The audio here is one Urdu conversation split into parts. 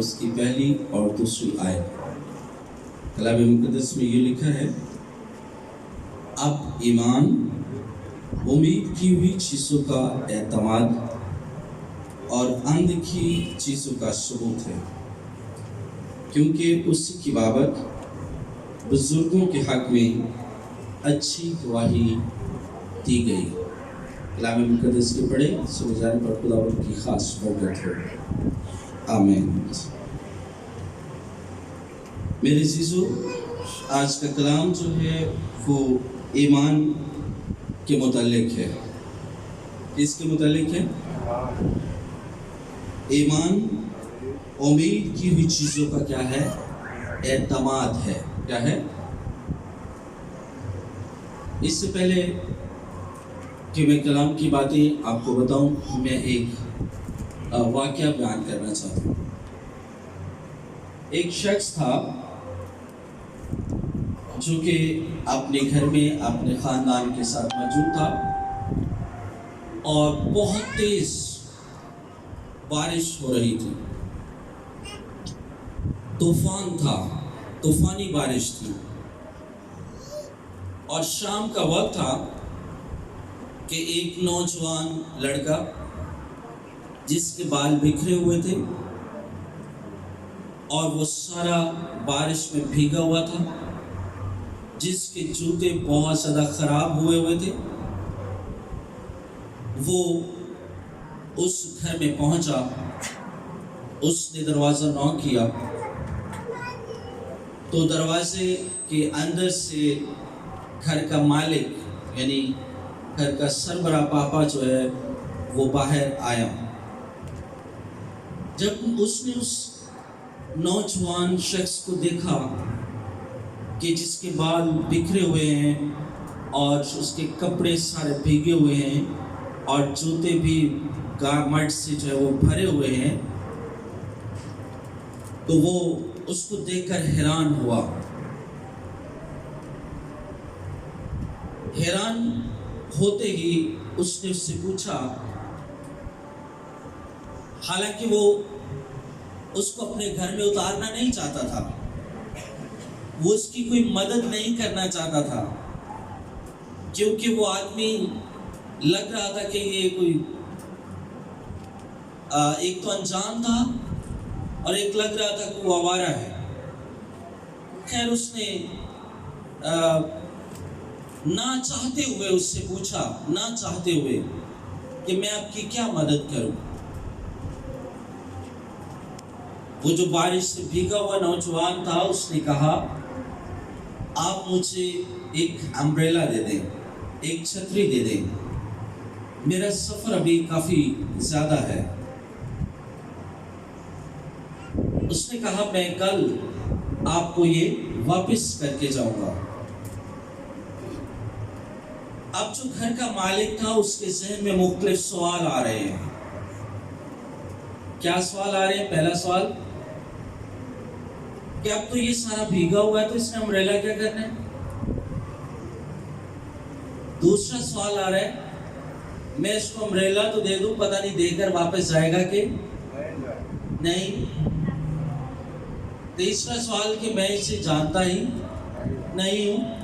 اس کی پہلی اور دوسری آیت۔ کلام مقدس میں یہ لکھا ہے، اب ایمان امید کی ہوئی چیزوں کا اعتماد اور اندیکھی چیزوں کا ثبوت ہے، کیونکہ اسی کی بابت بزرگوں کے حق میں اچھی گواہی دی گئی۔ کلام مقدس کے پڑھے سن جانے پر خداوند کی خاص برکت ہو، آمین۔ میرے عزیزو، آج کا کلام جو ہے وہ ایمان کے متعلق ہے۔ کس کے متعلق ہے؟ ایمان امید کی ہوئی چیزوں کا کیا ہے؟ اعتماد ہے۔ کیا ہے؟ اس سے پہلے کہ میں کلام کی باتیں آپ کو بتاؤں، میں ایک واقعہ بیان کرنا چاہتا ہوں۔ ایک شخص تھا جو کہ اپنے گھر میں اپنے خاندان کے ساتھ موجود تھا، اور بہت تیز بارش ہو رہی تھی، طوفان تھا، طوفانی بارش تھی، اور شام کا وقت تھا کہ ایک نوجوان لڑکا جس کے بال بکھرے ہوئے تھے اور وہ سارا بارش میں بھیگا ہوا تھا، جس کے جوتے بہت زیادہ خراب ہوئے تھے، وہ اس گھر میں پہنچا۔ اس نے دروازہ نوک کیا تو دروازے کے اندر سے گھر کا مالک یعنی گھر کا سربراہ پاپا جو ہے وہ باہر آیا۔ جب اس نے اس نوجوان شخص کو دیکھا کہ جس کے بال بکھرے ہوئے ہیں اور اس کے کپڑے سارے بھیگے ہوئے ہیں اور جوتے بھی گارمنٹ سے جو ہے وہ بھرے ہوئے ہیں، تو وہ اس کو دیکھ کر حیران ہوا۔ حیران ہوتے ہی اس نے اس سے پوچھا، حالانکہ وہ اس کو اپنے گھر میں اتارنا نہیں چاہتا تھا، وہ اس کی کوئی مدد نہیں کرنا چاہتا تھا، کیونکہ وہ آدمی لگ رہا تھا کہ یہ کوئی ایک تو انجان تھا اور ایک لگ رہا تھا کہ وہ آوارہ ہے۔ خیر اس نے نہ چاہتے ہوئے اس سے پوچھا، نہ چاہتے ہوئے، کہ میں آپ کی کیا مدد کروں؟ وہ جو بارش سے بھیگا ہوا نوجوان تھا اس نے کہا، آپ مجھے ایک امبریلا دے دیں، ایک چھتری دے دیں، میرا سفر ابھی کافی زیادہ ہے۔ اس نے کہا، میں کل آپ کو یہ واپس کر کے جاؤں گا۔ اب جو گھر کا مالک تھا اس کے ذہن میں مختلف سوال آ رہے ہیں۔ کیا سوال آ رہے ہیں؟ پہلا سوال کہ اب تو یہ سارا بھیگا ہوا ہے تو اس نے امبریلا کیا کرنا ہے؟ دوسرا سوال آ رہا ہے، میں اس کو امبریلا تو دے دوں، پتہ نہیں دے کر واپس جائے گا کہ نہیں۔ تیسرا سوال کہ میں اسے جانتا ہی نہیں ہوں۔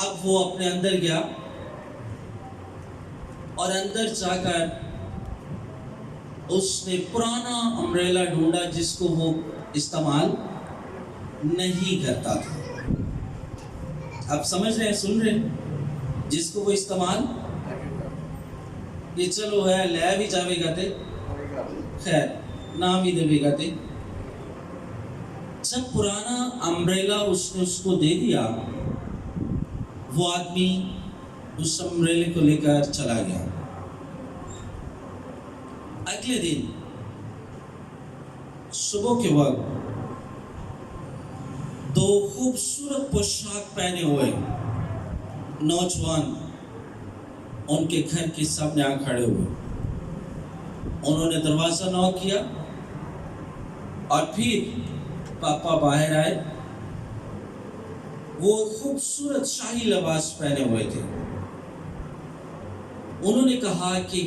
اب وہ اپنے اندر گیا اور اندر جا کر اس نے پرانا امبریلا ڈھونڈا جس کو وہ استعمال نہیں کرتا تھا۔ اب سمجھ رہے ہیں، سن رہے ہیں؟ جس کو وہ استعمال یہ چلو ہے لے بھی جاوے گا تے خیر نام ہی دے گا تے۔ جب پرانا امبریلا اس نے اس کو دے دیا، وہ آدمی اس امبریلے کو لے کر چلا گیا۔ اگلے دن صبح کے وقت دو خوبصورت پوشاک پہنے ہوئے نوجوان ان کے گھر کے سامنے آ کھڑے ہوئے۔ انہوں نے دروازہ نوک کیا اور پھر پاپا باہر آئے۔ وہ خوبصورت شاہی لباس پہنے ہوئے تھے۔ انہوں نے کہا کہ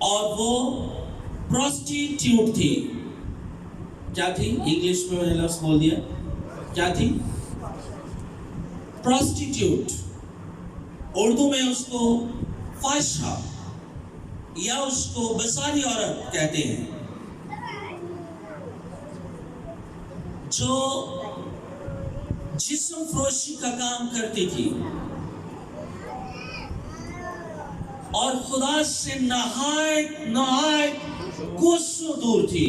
اور وہ پروسٹیٹیوٹ تھی. کیا تھی؟ انگلش میں میں نے لفظ بول دیا. کیا تھی؟ پروسٹیٹیوٹ. اردو میں اس کو فاحشہ یا اس کو بازاری عورت کہتے ہیں، جو جسم فروشی کا کام کرتی تھی اور خدا سے نہایت کوسوں دور تھی.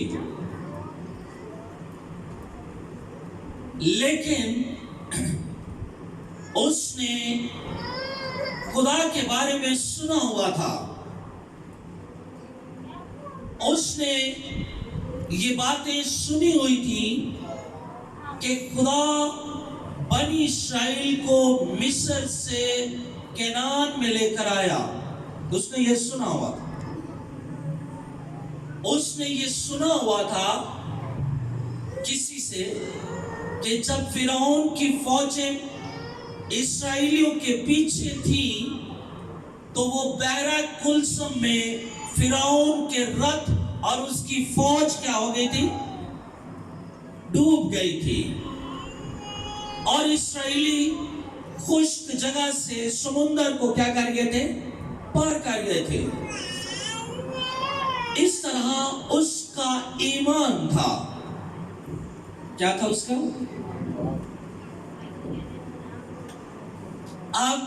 لیکن اس نے خدا کے بارے میں سنا ہوا تھا. اس نے یہ باتیں سنی ہوئی تھی کہ خدا بنی اسرائیل کو مصر سے کنعان میں لے کر آیا. اس نے یہ سنا ہوا تھا. اس نے یہ سنا ہوا تھا کسی سے کہ جب فرعون کی فوجیں اسرائیلیوں کے پیچھے تھی تو وہ بحیرہ کلثم میں فرعون کے رتھ اور اس کی فوج کیا ہو گئی تھی؟ ڈوب گئی تھی. اور اسرائیلی خشک جگہ سے سمندر کو کیا کر گئے تھے؟ پار کر گئے تھے. اس طرح اس کا ایمان تھا. کیا تھا اس کا؟ اب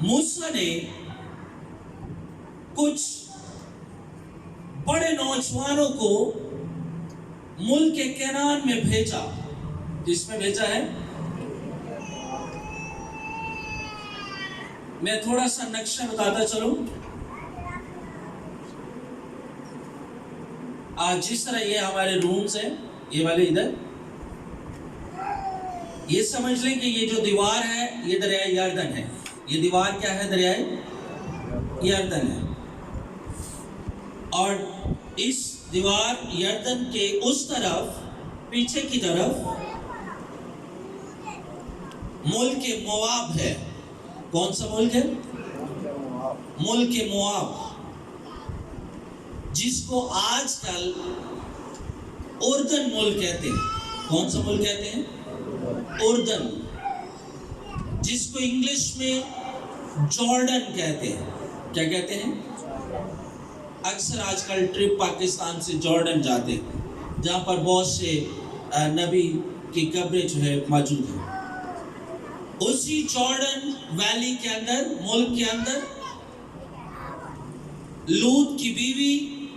موسیٰ نے کچھ بڑے نوجوانوں کو ملک کنعان میں بھیجا. جس میں بھیجا ہے؟ میں تھوڑا سا نقشہ بتاتا چلوں. آج جس طرح یہ ہمارے رومز ہیں، یہ والے ادھر، یہ سمجھ لیں کہ یہ جو دیوار ہے یہ دریائے یردن ہے. یہ دیوار کیا ہے؟ دریائے یردن ہے. اور اس دیوار یردن کے اس طرف، پیچھے کی طرف ملک مواب ہے. کون سا ملک ہے؟ ملک مواب، جس کو آج کل اردن ملک کہتے ہیں. کون سا ملک کہتے ہیں؟ اردن. جس کو انگلش میں جارڈن کہتے ہیں. کیا کہتے ہیں؟ اکثر آج کل ٹرپ پاکستان سے جارڈن جاتے ہیں، جہاں پر بہت سے نبی کی قبریں جو ہے موجود ہیں. اسی جارڈن ویلی کے اندر، ملک کے اندر، لوط کی بیوی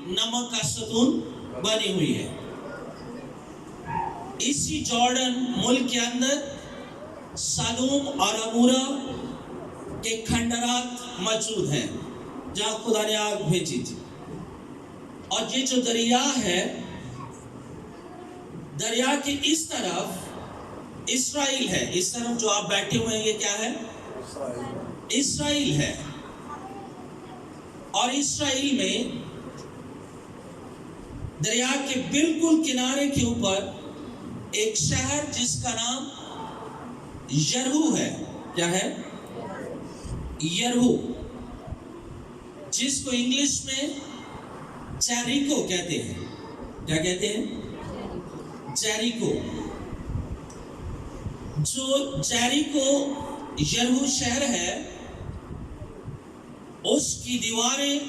نمک کا ستون بنی ہوئی ہے. اسی جارڈن ملک کے اندر سدوم اور عمورہ کے کھنڈرات موجود ہیں، جہاں خدا نے آگ بھیجی تھی. اور یہ جو دریا ہے، دریا کے اس طرف اسرائیل ہے. اس طرف جو آپ بیٹھے ہوئے ہیں یہ کیا ہے؟ اسرائیل ہے. اور اسرائیل میں دریا کے بالکل کنارے کے اوپر ایک شہر جس کا نام یرہو ہے. کیا ہے؟ یرہو، جس کو انگلش میں جیریکو کہتے ہیں. کیا کہتے ہیں؟ جیریکو. جو جیریکو یرہو شہر ہے، اس کی دیواریں